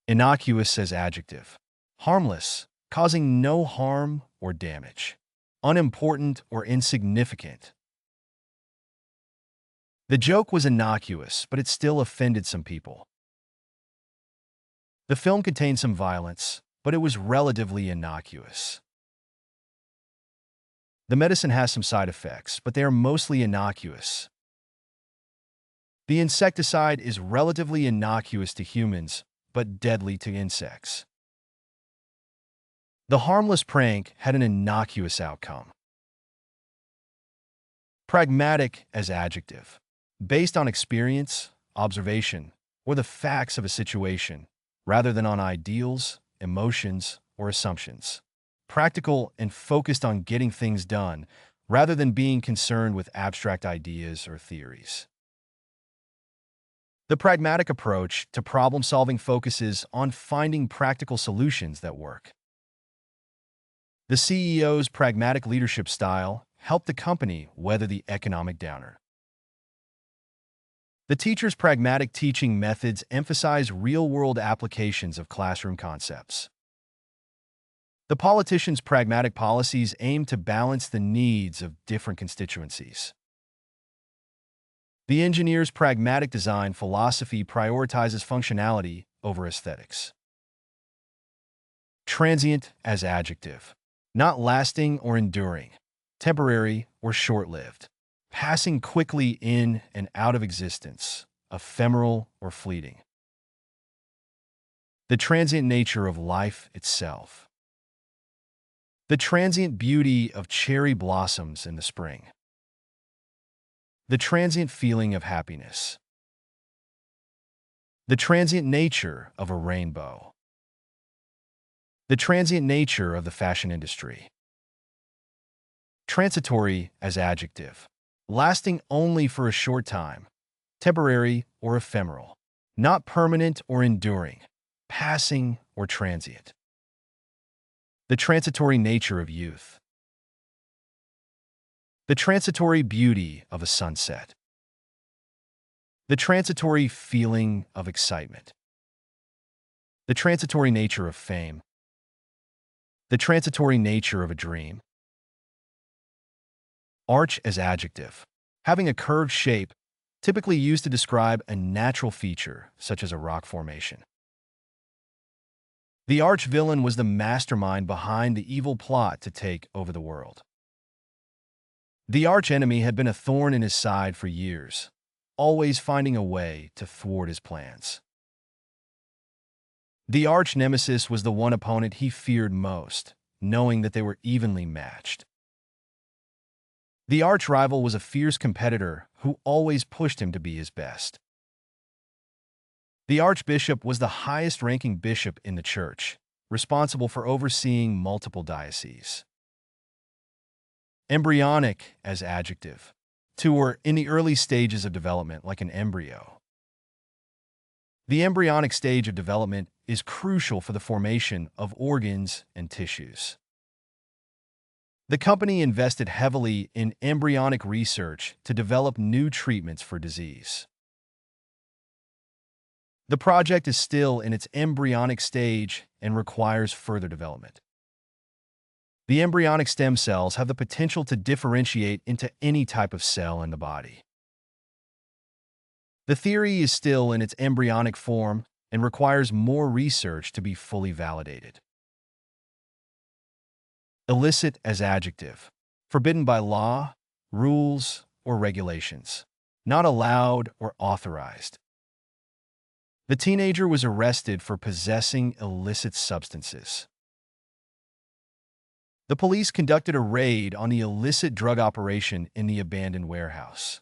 Innocuous as adjective. Harmless, causing no harm or damage. Unimportant or insignificant. The joke was innocuous, but it still offended some people. The film contained some violence, but it was relatively innocuous. The medicine has some side effects, but they are mostly innocuous. The insecticide is relatively innocuous to humans, but deadly to insects. The harmless prank had an innocuous outcome. Pragmatic as adjective. Based on experience, observation, or the facts of a situation, rather than on ideals, emotions, or assumptions. Practical and focused on getting things done, rather than being concerned with abstract ideas or theories. The pragmatic approach to problem-solving focuses on finding practical solutions that work. The CEO's pragmatic leadership style helped the company weather the economic downer. The teacher's pragmatic teaching methods emphasize real-world applications of classroom concepts. The politician's pragmatic policies aim to balance the needs of different constituencies. The engineer's pragmatic design philosophy prioritizes functionality over aesthetics. Transient as adjective. Not lasting or enduring, temporary or short-lived, passing quickly in and out of existence, ephemeral or fleeting. The transient nature of life itself. The transient beauty of cherry blossoms in the spring. The transient feeling of happiness. The transient nature of a rainbow. The transient nature of the fashion industry. Transitory as adjective. Lasting only for a short time, temporary or ephemeral, not permanent or enduring, passing or transient. The transitory nature of youth. The transitory beauty of a sunset. The transitory feeling of excitement. The transitory nature of fame. The transitory nature of a dream. Arch as adjective. Having a curved shape, typically used to describe a natural feature, such as a rock formation. The arch-villain was the mastermind behind the evil plot to take over the world. The arch-enemy had been a thorn in his side for years, always finding a way to thwart his plans. The arch-nemesis was the one opponent he feared most, knowing that they were evenly matched. The arch-rival was a fierce competitor who always pushed him to be his best. The archbishop was the highest-ranking bishop in the church, responsible for overseeing multiple dioceses. Embryonic as adjective. Two were in the early stages of development, like an embryo. The embryonic stage of development is crucial for the formation of organs and tissues. The company invested heavily in embryonic research to develop new treatments for disease. The project is still in its embryonic stage and requires further development. The embryonic stem cells have the potential to differentiate into any type of cell in the body. The theory is still in its embryonic form and requires more research to be fully validated. Illicit as adjective. Forbidden by law, rules, or regulations. Not allowed or authorized. The teenager was arrested for possessing illicit substances. The police conducted a raid on the illicit drug operation in the abandoned warehouse.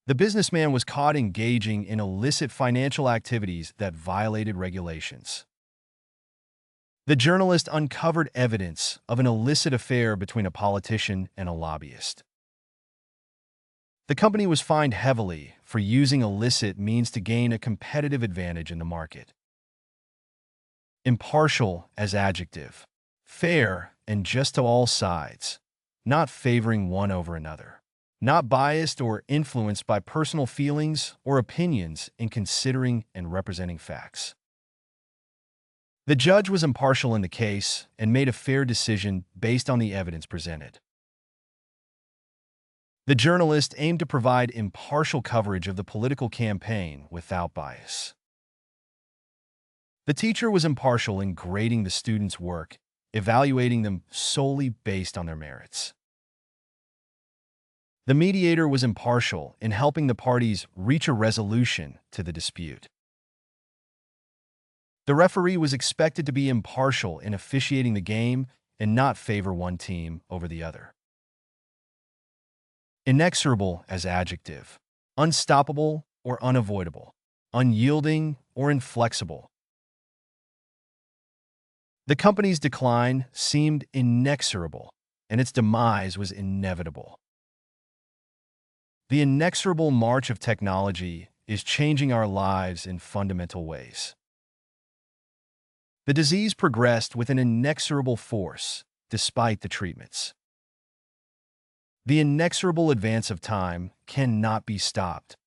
The businessman was caught engaging in illicit financial activities that violated regulations. The journalist uncovered evidence of an illicit affair between a politician and a lobbyist. The company was fined heavily for using illicit means to gain a competitive advantage in the market. Impartial as adjective. Fair and just to all sides, not favoring one over another. not biased or influenced by personal feelings or opinions in considering and representing facts. The judge was impartial in the case and made a fair decision based on the evidence presented. The journalist aimed to provide impartial coverage of the political campaign without bias. The teacher was impartial in grading the students' work, evaluating them solely based on their merits. The mediator was impartial in helping the parties reach a resolution to the dispute. The referee was expected to be impartial in officiating the game and not favor one team over the other. Inexorable as adjective, unstoppable or unavoidable, unyielding or inflexible. The company's decline seemed inexorable, and its demise was inevitable. The inexorable march of technology is changing our lives in fundamental ways. The disease progressed with an inexorable force, despite the treatments. The inexorable advance of time cannot be stopped.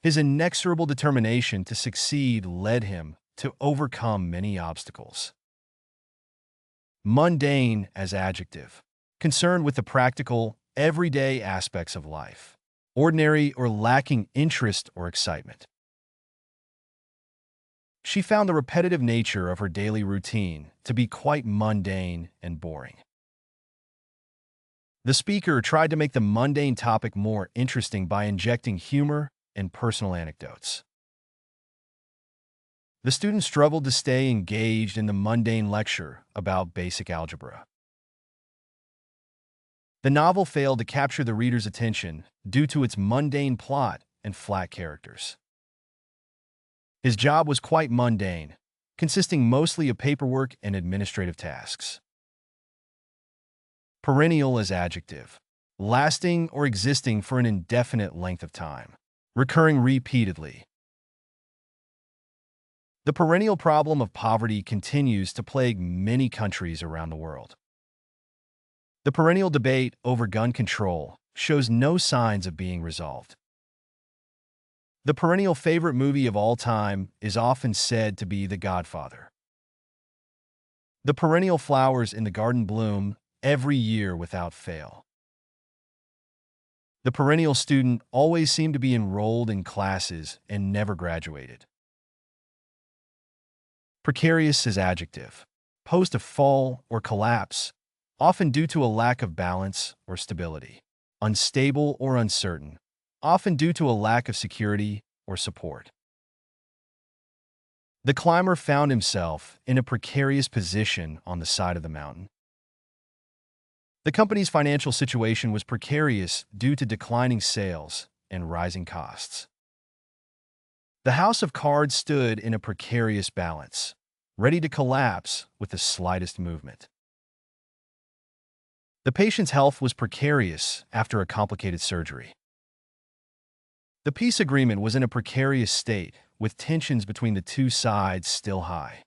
His inexorable determination to succeed led him to overcome many obstacles. Mundane as adjective, concerned with the practical, everyday aspects of life, ordinary or lacking interest or excitement. She found the repetitive nature of her daily routine to be quite mundane and boring. The speaker tried to make the mundane topic more interesting by injecting humor and personal anecdotes. The students struggled to stay engaged in the mundane lecture about basic algebra. The novel failed to capture the reader's attention due to its mundane plot and flat characters. His job was quite mundane, consisting mostly of paperwork and administrative tasks. Perennial as adjective, lasting or existing for an indefinite length of time, recurring repeatedly. The perennial problem of poverty continues to plague many countries around the world. The perennial debate over gun control shows no signs of being resolved. The perennial favorite movie of all time is often said to be The Godfather. The perennial flowers in the garden bloom every year without fail. The perennial student always seemed to be enrolled in classes and never graduated. Precarious as adjective, posed to fall or collapse, often due to a lack of balance or stability. Unstable or uncertain, often due to a lack of security or support. The climber found himself in a precarious position on the side of the mountain. The company's financial situation was precarious due to declining sales and rising costs. The house of cards stood in a precarious balance, ready to collapse with the slightest movement. The patient's health was precarious after a complicated surgery. The peace agreement was in a precarious state, with tensions between the two sides still high.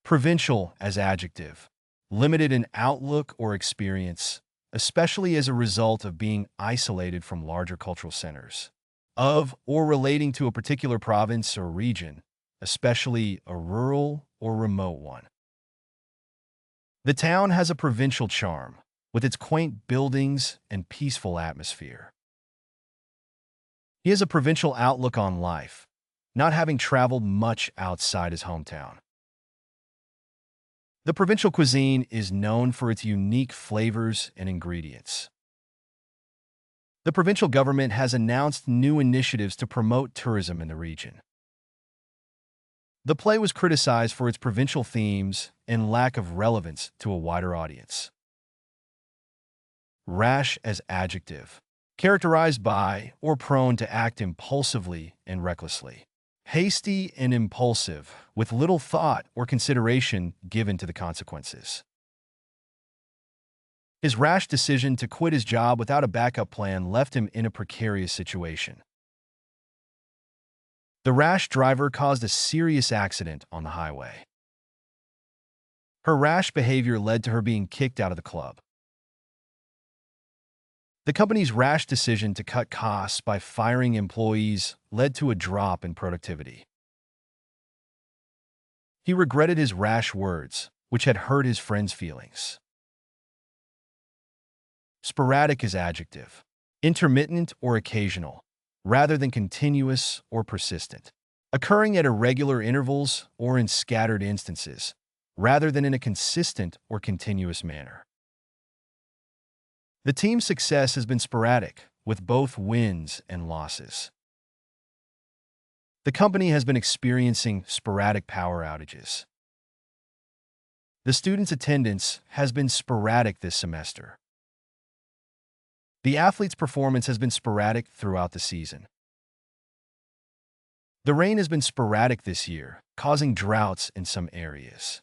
Provincial as adjective, limited in outlook or experience, especially as a result of being isolated from larger cultural centers, of or relating to a particular province or region, especially a rural or remote one. The town has a provincial charm, with its quaint buildings and peaceful atmosphere. He has a provincial outlook on life, not having traveled much outside his hometown. The provincial cuisine is known for its unique flavors and ingredients. The provincial government has announced new initiatives to promote tourism in the region. The play was criticized for its provincial themes and lack of relevance to a wider audience. Rash as adjective, characterized by or prone to act impulsively and recklessly. Hasty and impulsive, with little thought or consideration given to the consequences. His rash decision to quit his job without a backup plan left him in a precarious situation. The rash driver caused a serious accident on the highway. Her rash behavior led to her being kicked out of the club. The company's rash decision to cut costs by firing employees led to a drop in productivity. He regretted his rash words, which had hurt his friend's feelings. Sporadic is adjective. Intermittent or occasional, rather than continuous or persistent. Occurring at irregular intervals or in scattered instances, rather than in a consistent or continuous manner. The team's success has been sporadic, with both wins and losses. The company has been experiencing sporadic power outages. The students' attendance has been sporadic this semester. The athlete's performance has been sporadic throughout the season. The rain has been sporadic this year, causing droughts in some areas.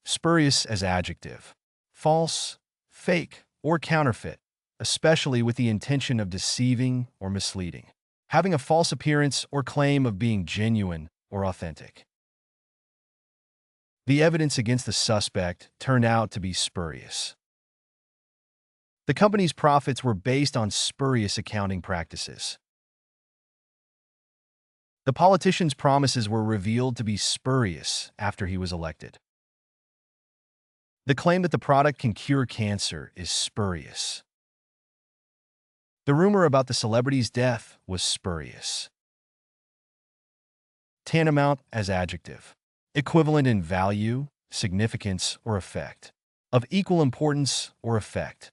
Spurious as adjective. False, fake, or counterfeit, especially with the intention of deceiving or misleading. Having a false appearance or claim of being genuine or authentic. The evidence against the suspect turned out to be spurious. The company's profits were based on spurious accounting practices. The politician's promises were revealed to be spurious after he was elected. The claim that the product can cure cancer is spurious. The rumor about the celebrity's death was spurious. Tantamount as adjective. Equivalent in value, significance, or effect. Of equal importance or effect.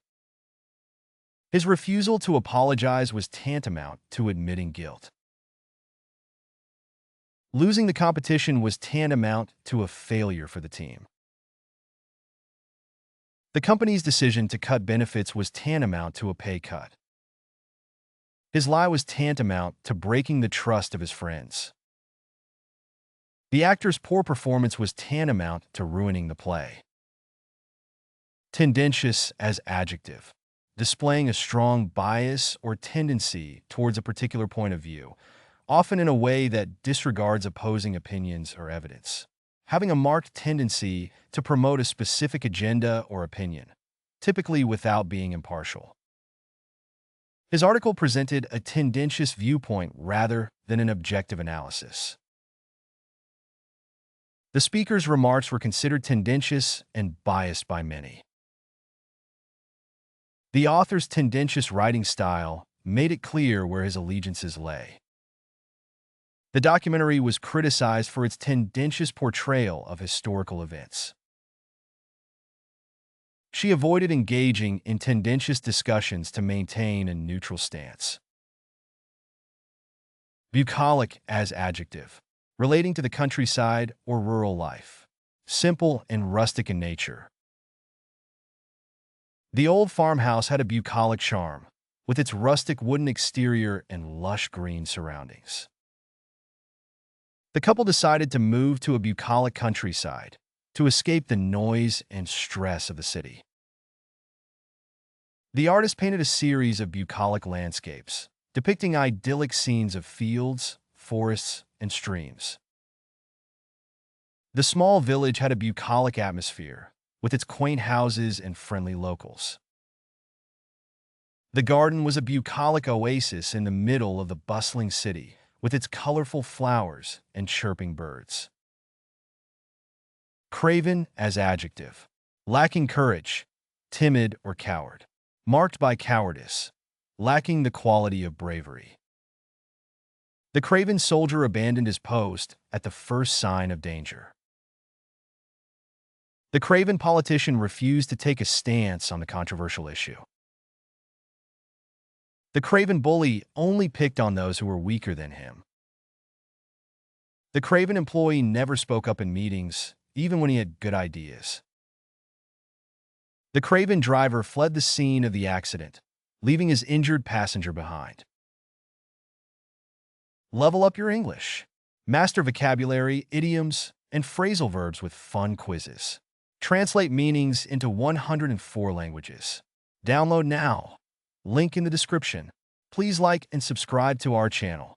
His refusal to apologize was tantamount to admitting guilt. Losing the competition was tantamount to a failure for the team. The company's decision to cut benefits was tantamount to a pay cut. His lie was tantamount to breaking the trust of his friends. The actor's poor performance was tantamount to ruining the play. Tendentious as adjective. Displaying a strong bias or tendency towards a particular point of view, often in a way that disregards opposing opinions or evidence. Having a marked tendency to promote a specific agenda or opinion, typically without being impartial. His article presented a tendentious viewpoint rather than an objective analysis. The speaker's remarks were considered tendentious and biased by many. The author's tendentious writing style made it clear where his allegiances lay. The documentary was criticized for its tendentious portrayal of historical events. She avoided engaging in tendentious discussions to maintain a neutral stance. Bucolic as adjective. Relating to the countryside or rural life. Simple and rustic in nature. The old farmhouse had a bucolic charm, with its rustic wooden exterior and lush green surroundings. The couple decided to move to a bucolic countryside to escape the noise and stress of the city. The artist painted a series of bucolic landscapes, depicting idyllic scenes of fields, forests, and streams. The small village had a bucolic atmosphere, with its quaint houses and friendly locals. The garden was a bucolic oasis in the middle of the bustling city, with its colorful flowers and chirping birds. Craven as adjective. Lacking courage, timid or coward. Marked by cowardice, lacking the quality of bravery. The craven soldier abandoned his post at the first sign of danger. The craven politician refused to take a stance on the controversial issue. The craven bully only picked on those who were weaker than him. The craven employee never spoke up in meetings, even when he had good ideas. The craven driver fled the scene of the accident, leaving his injured passenger behind. Level up your English. Master vocabulary, idioms, and phrasal verbs with fun quizzes. Translate meanings into 104 languages. Download now. Link in the description. Please like and subscribe to our channel.